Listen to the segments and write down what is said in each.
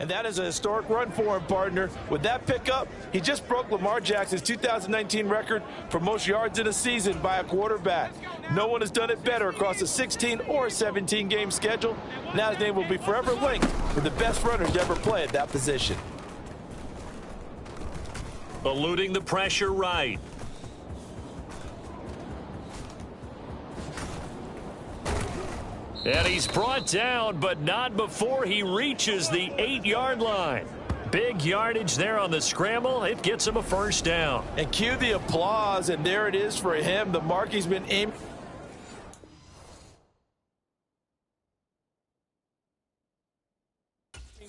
And that is a historic run for him, partner. With that pickup, he just broke Lamar Jackson's 2019 record for most yards in a season by a quarterback. No one has done it better across a 16 or 17-game schedule. Now his name will be forever linked with the best runners to ever play at that position. Eluding the pressure right. And he's brought down, but not before he reaches the 8-yard line. Big yardage there on the scramble. It gets him a first down. And cue the applause, and there it is for him. The mark he's been aiming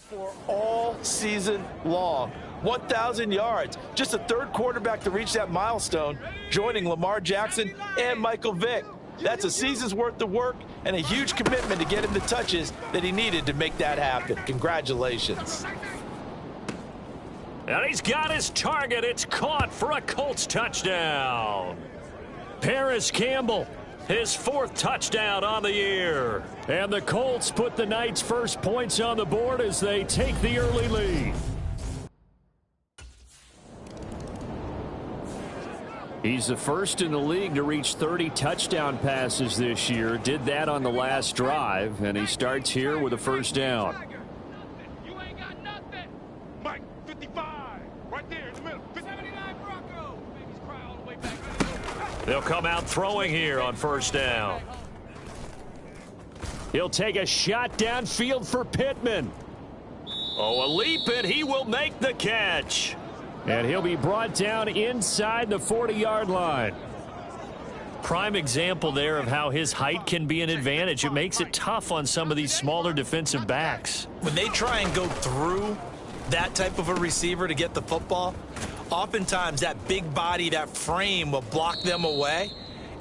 for all season long. 1,000 yards. Just a third quarterback to reach that milestone, joining Lamar Jackson and Michael Vick. That's a season's worth of work and a huge commitment to get him the touches that he needed to make that happen. Congratulations. And he's got his target. It's caught for a Colts touchdown. Paris Campbell, his 4th touchdown on the year. And the Colts put the night's first points on the board as they take the early lead. He's the first in the league to reach 30 touchdown passes this year. Did that on the last drive, and he starts here with a first down. You ain't got nothing. Mike, 55, right there in the middle. 79 Bronco. Babies cry all the way back. They'll come out throwing here on first down. He'll take a shot downfield for Pittman. Oh, a leap, and he will make the catch. And he'll be brought down inside the 40-yard line. Prime example there of how his height can be an advantage. It makes it tough on some of these smaller defensive backs. When they try and go through that type of a receiver to get the football, oftentimes that big body, that frame will block them away.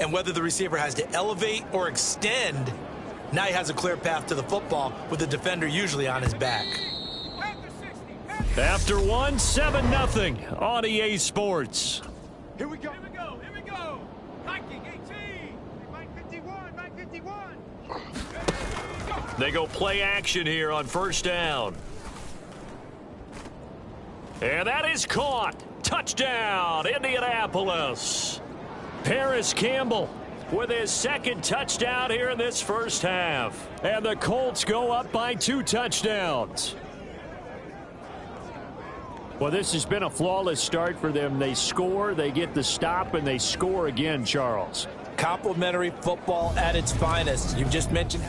And whether the receiver has to elevate or extend, now he has a clear path to the football with the defender usually on his back. After one, 7-0 on EA Sports. Here we go. Here we go. Here we go. Hiking 18. Mike 51. Mike 51. They go play action here on first down. And that is caught. Touchdown, Indianapolis. Paris Campbell with his 2nd touchdown here in this first half. And the Colts go up by 2 touchdowns. Well, this has been a flawless start for them. They score, they get the stop, and they score again, Charles. Complimentary football at its finest. You've just mentioned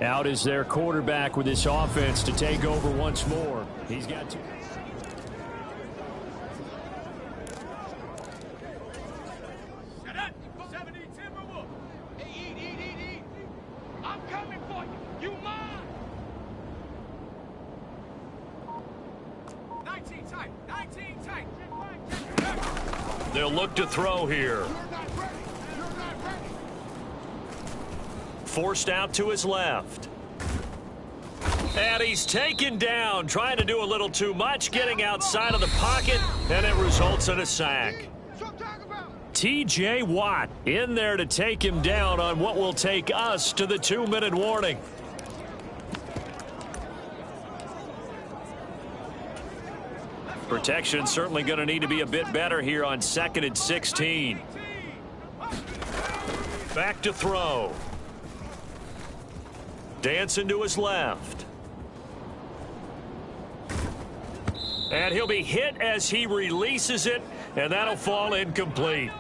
Out is their quarterback with this offense to take over once more. He's got two. Shut up, 70 Timberwolf. Hey, eat. I'm coming for you. You mine. 19 tight. They'll look to throw here. Forced out to his left. And he's taken down, trying to do a little too much, getting outside of the pocket, and it results in a sack. T.J. Watt in there to take him down on what will take us to the 2-minute warning. Protection certainly going to need to be a bit better here on 2nd and 16. Back to throw. Dancing to his left. And he'll be hit as he releases it, and that'll fall incomplete.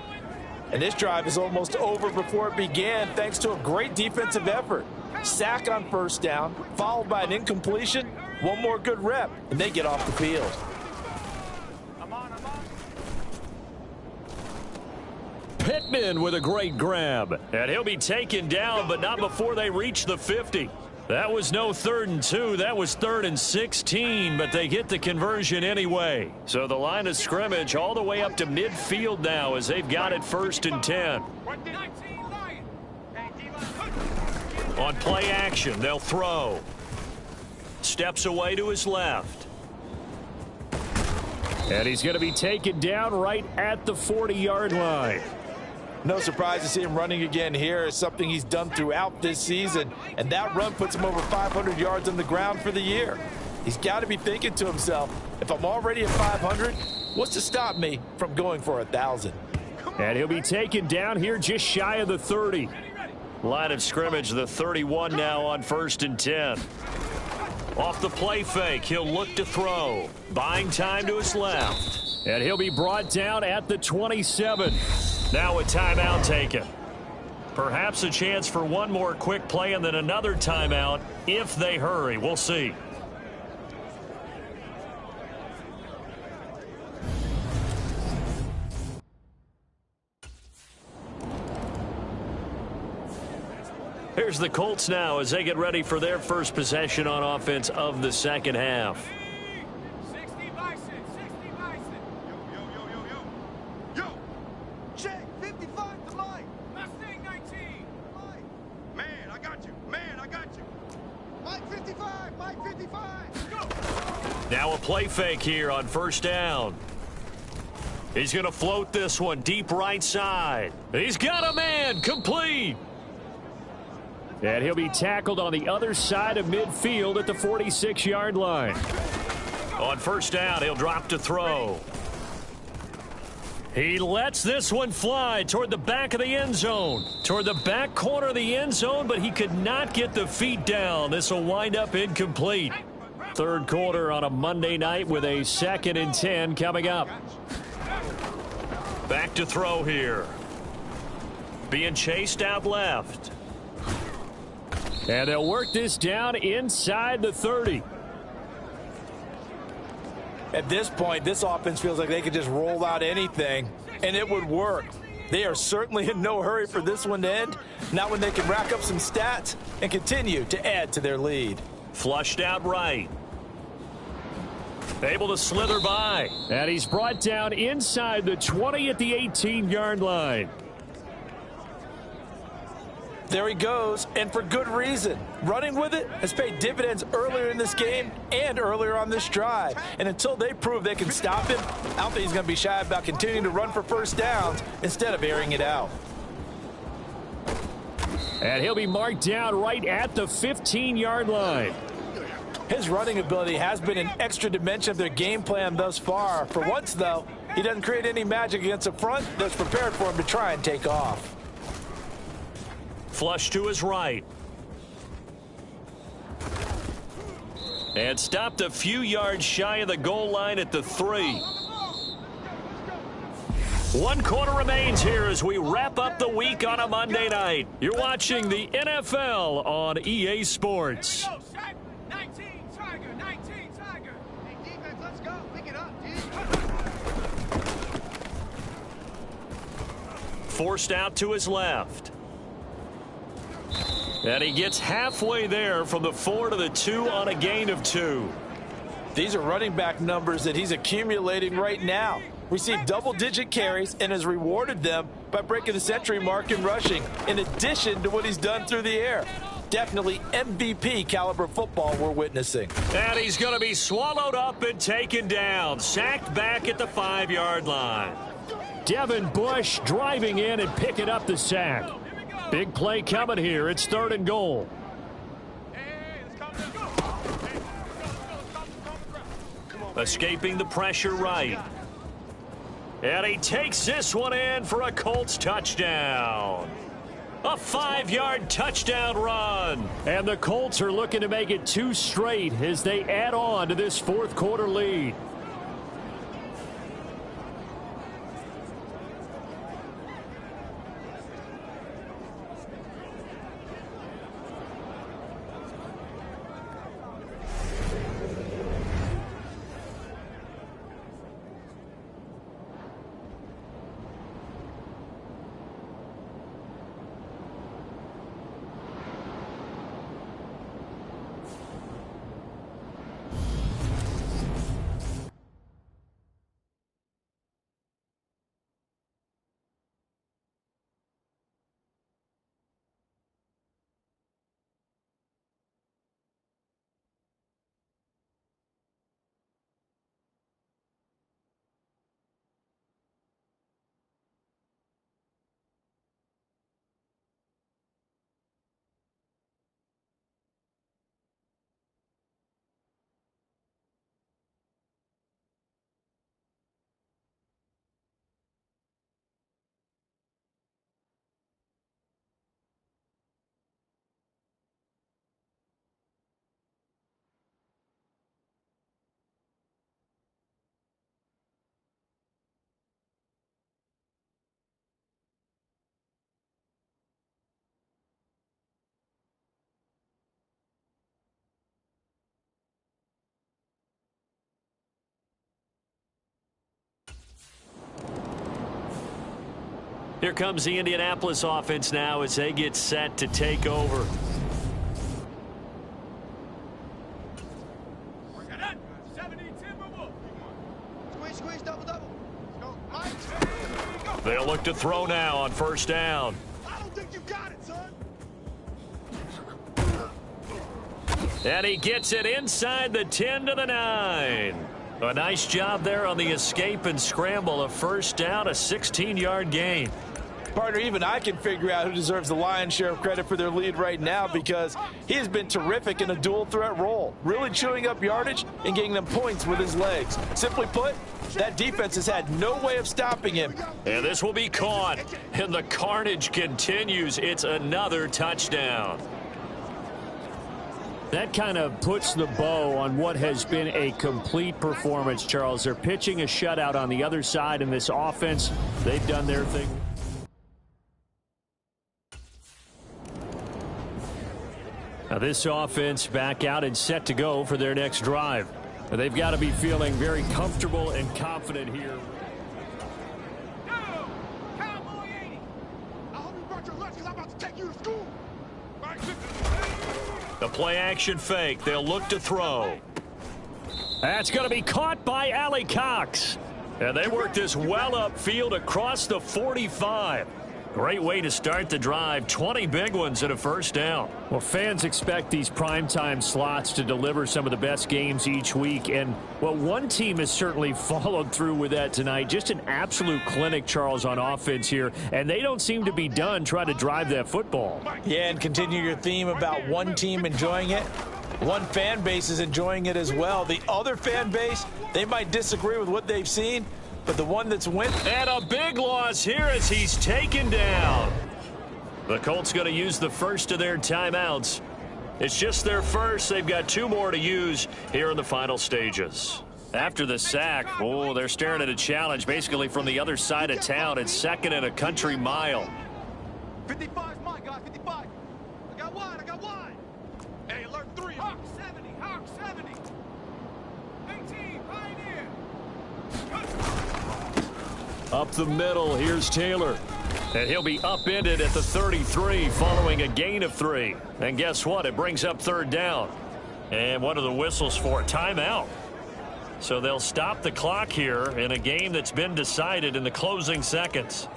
And this drive is almost over before it began, thanks to a great defensive effort. Sack on first down, followed by an incompletion, one more good rep, and they get off the field. Pittman with a great grab. And he'll be taken down, but not before they reach the 50. That was no 3rd and 2. That was 3rd and 16, but they get the conversion anyway. So the line of scrimmage all the way up to midfield now as they've got it 1st and 10. On play action, they'll throw. Steps away to his left. And he's going to be taken down right at the 40-yard line. No surprise to see him running again here. It's something he's done throughout this season, and that run puts him over 500 yards on the ground for the year. He's got to be thinking to himself, if I'm already at 500, what's to stop me from going for 1,000? And he'll be taken down here just shy of the 30. Line of scrimmage, the 31 now on 1st and 10. Off the play fake, he'll look to throw. Buying time to his left. And he'll be brought down at the 27. Now a timeout taken. Perhaps a chance for one more quick play and then another timeout if they hurry. We'll see. Here's the Colts now as they get ready for their first possession on offense of the second half. 60 Bison. Yo. Check. 55 to Mike. Mustang 19. Mike. Man, I got you. Mike 55. Go. Now a play fake here on first down. He's going to float this one deep right side. He's got a man. Complete. And he'll be tackled on the other side of midfield at the 46-yard line. On first down, he'll drop to throw. He lets this one fly toward the back of the end zone. Toward the back corner of the end zone, but he could not get the feet down. This will wind up incomplete. Third quarter on a Monday night with a 2nd and 10 coming up. Back to throw here. Being chased out left. And they'll work this down inside the 30. At this point, this offense feels like they could just roll out anything, and it would work. They are certainly in no hurry for this one to end, not when they can rack up some stats and continue to add to their lead. Flushed out right. Able to slither by. And he's brought down inside the 20 at the 18-yard line. There he goes, and for good reason. Running with it has paid dividends earlier in this game and earlier on this drive. And until they prove they can stop him, I don't think he's going to be shy about continuing to run for first downs instead of airing it out. And he'll be marked down right at the 15-yard line. His running ability has been an extra dimension of their game plan thus far. For once, though, he doesn't create any magic against a front that's prepared for him to try and take off. Flush to his right. And stopped a few yards shy of the goal line at the 3. 1 quarter remains here as we wrap up the week on a Monday night. You're watching the NFL on EA Sports. 19 Tiger, 19 Tiger. Hey, defense, let's go. Pick it up, dude. Forced out to his left. And he gets halfway there from the 4 to the 2 on a gain of 2. These are running back numbers that he's accumulating right now. Received double-digit carries and has rewarded them by breaking the century mark in rushing, in addition to what he's done through the air. Definitely MVP caliber football we're witnessing. And he's going to be swallowed up and taken down. Sacked back at the 5-yard line. Devin Bush driving in and picking up the sack. Big play coming here. It's 3rd and goal. Escaping the pressure right. And he takes this one in for a Colts touchdown. A 5-yard touchdown run. And the Colts are looking to make it 2 straight as they add on to this 4th quarter lead. Here comes the Indianapolis offense now as they get set to take over. They'll look to throw now on 1st down. I don't think you got it, son. And he gets it inside the 10 to the 9. A nice job there on the escape and scramble. A 1st down, a 16-yard gain. Partner, even I can figure out who deserves the lion's share of credit for their lead right now because he has been terrific in a dual threat role, really chewing up yardage and getting them points with his legs. Simply put, that defense has had no way of stopping him. And this will be caught, and the carnage continues. It's another touchdown. That kind of puts the bow on what has been a complete performance, Charles. They're pitching a shutout on the other side in this offense. They've done their thing. Now this offense back out and set to go for their next drive. They've got to be feeling very comfortable and confident here. Cowboy 80. I hope you brought your lunch because I'm about to take you to school. The play action fake. They'll look to throw. That's going to be caught by Allie Cox. And they work this well upfield across the 45. Great way to start the drive. 20 big ones and a 1st down. Well, fans expect these primetime slots to deliver some of the best games each week. And, well, one team has certainly followed through with that tonight. Just an absolute clinic, Charles, on offense here. And they don't seem to be done trying to drive that football. Yeah, and continue your theme about one team enjoying it. One fan base is enjoying it as well. The other fan base, they might disagree with what they've seen, but the one that's went. And a big loss here as he's taken down. The Colts going to use the first of their timeouts. It's just their first. They've got 2 more to use here in the final stages. After the sack, oh, they're staring at a challenge basically from the other side of town. It's second and a country mile. 55 is mine, guys. 55. I got wide. Hey, alert 3. Hawk 70. Hawk 70. 18. Pioneer. Up the middle, here's Taylor. And he'll be upended at the 33 following a gain of 3. And guess what? It brings up third down. And what are the whistles for? Timeout. So they'll stop the clock here in a game that's been decided in the closing seconds.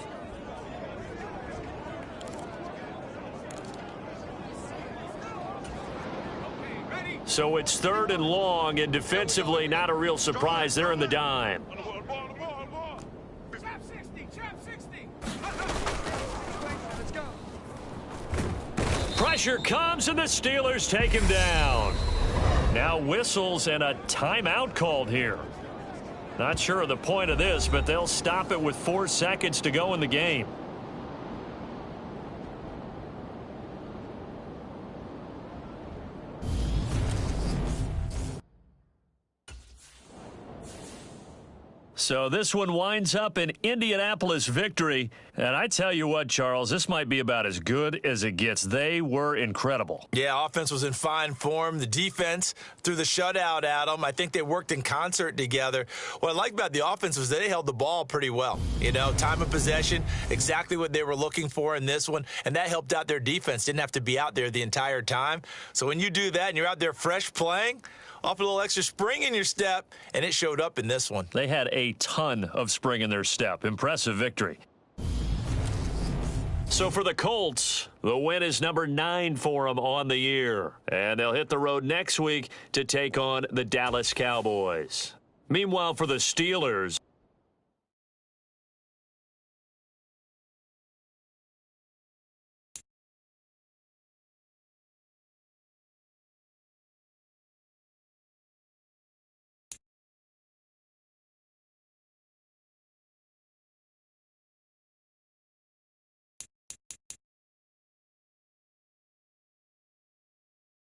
So it's third and long, and defensively not a real surprise. They're in the dime. Trap 60. Trap 60. Let's go. Pressure comes, and the Steelers take him down. Now whistles and a timeout called here. Not sure of the point of this, but they'll stop it with 4 seconds to go in the game. So this one winds up an Indianapolis victory. And I tell you what, Charles, this might be about as good as it gets. They were incredible. Yeah, offense was in fine form. The defense threw the shutout at them. I think they worked in concert together. What I like about the offense was they held the ball pretty well. You know, time of possession, exactly what they were looking for in this one. And that helped out their defense. Didn't have to be out there the entire time. So when you do that and you're out there fresh playing, off a little extra spring in your step, and it showed up in this one. They had a ton of spring in their step. Impressive victory. So for the Colts, the win is number 9 for them on the year. And they'll hit the road next week to take on the Dallas Cowboys. Meanwhile, for the Steelers,